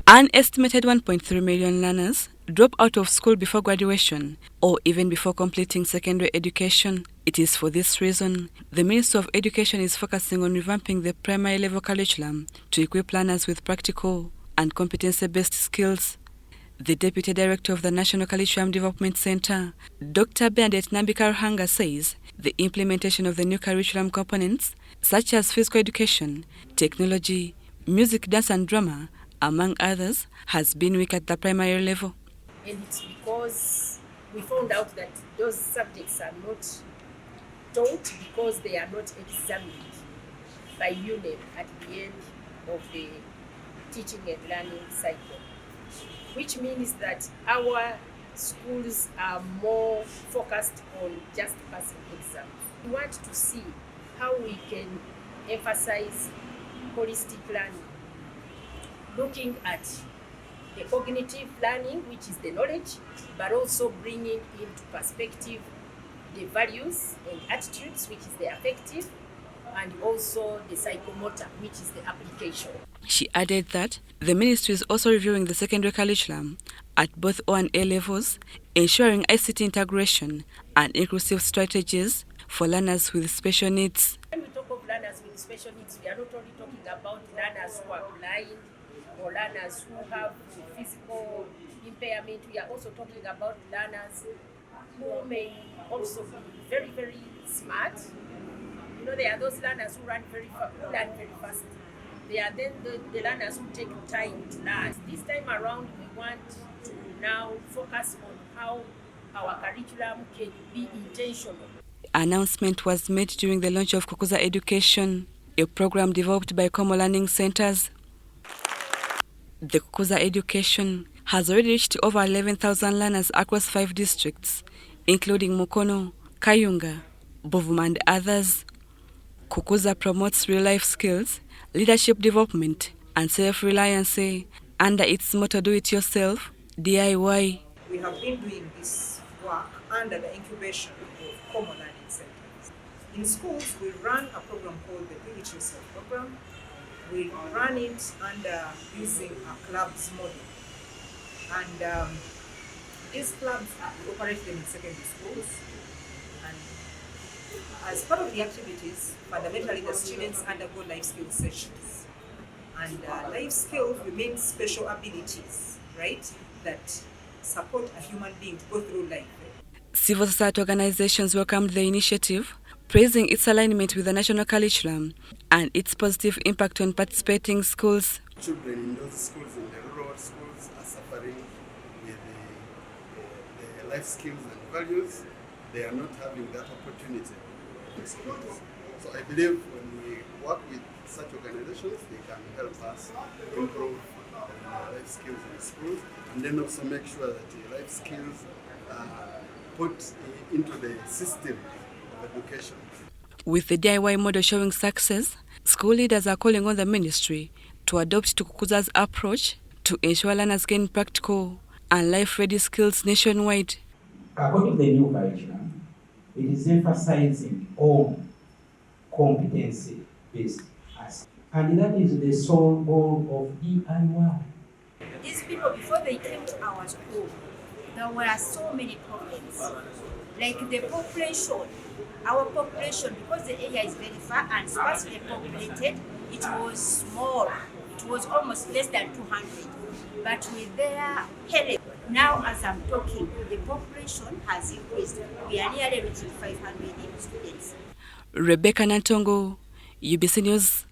An estimated 1.3 million learners drop out of school before graduation or even before completing secondary education. It is for this reason the Ministry of Education is focusing on revamping the primary level curriculum to equip learners with practical and competency-based skills. The Deputy Director of the National Curriculum Development Center, Dr. Bernadette Nambi Karuhanga, says the implementation of the new curriculum components such as physical education, technology, music, dance and drama, among others, has been weak at the primary level. And it's because we found out that those subjects are not taught because they are not examined by UNEP at the end of the teaching and learning cycle, which means that our schools are more focused on just passing exams. We want to see how we can emphasize holistic learning, looking at the cognitive learning, which is the knowledge, but also bringing into perspective the values and attitudes, which is the affective, and also the psychomotor, which is the application. She added that the ministry is also reviewing the secondary curriculum at both O and A levels, ensuring ICT integration and inclusive strategies for learners with special needs. When we talk of learners with special needs, we are not only talking about learners who are blind or learners who have physical impairment. We are also talking about learners who may also be very, very smart. You know, there are those learners who learn very fast. They are then the learners who take time to learn. This time around, we want to now focus on how our curriculum can be intentional. Announcement was made during the launch of KUKUZA Education, a program developed by Common Learning Centers. The KUKUZA Education has already reached over 11,000 learners across 5 districts, including Mukono, Kayunga, Buvuma and others. KUKUZA promotes real-life skills, leadership development and self-reliance under its motto, do it yourself, DIY. We have been doing this work under the incubation of Common Learning Centers. In schools, we run a program called the Do It Yourself program. We run it under using a clubs model. And these clubs operate them in secondary schools. And as part of the activities, fundamentally the students undergo life skills sessions. And life skills remain special abilities, right, that support a human being to go through life. Civil society organizations welcomed the initiative, praising its alignment with the national curriculum and its positive impact on participating schools. Children in those schools, in the rural schools, are suffering with the life skills and values. They are not having that opportunity. So I believe when we work with such organizations, they can help us improve life skills in schools, and then also make sure that the life skills are put into the system of education. With the DIY model showing success, school leaders are calling on the ministry to adopt KUKUZA's approach to ensure learners gain practical and life-ready skills nationwide. According to the new curriculum, it is emphasizing on competency-based aspects. And that is the sole goal of DIY. These people, before they came to our school, there were so many problems. Like the population, our population, because the area is very far and sparsely populated, it was small. It was almost less than 200. But with their help, now as I'm talking, the population has increased. We are nearly reaching 500 students. Rebecca Nantongo, UBC News.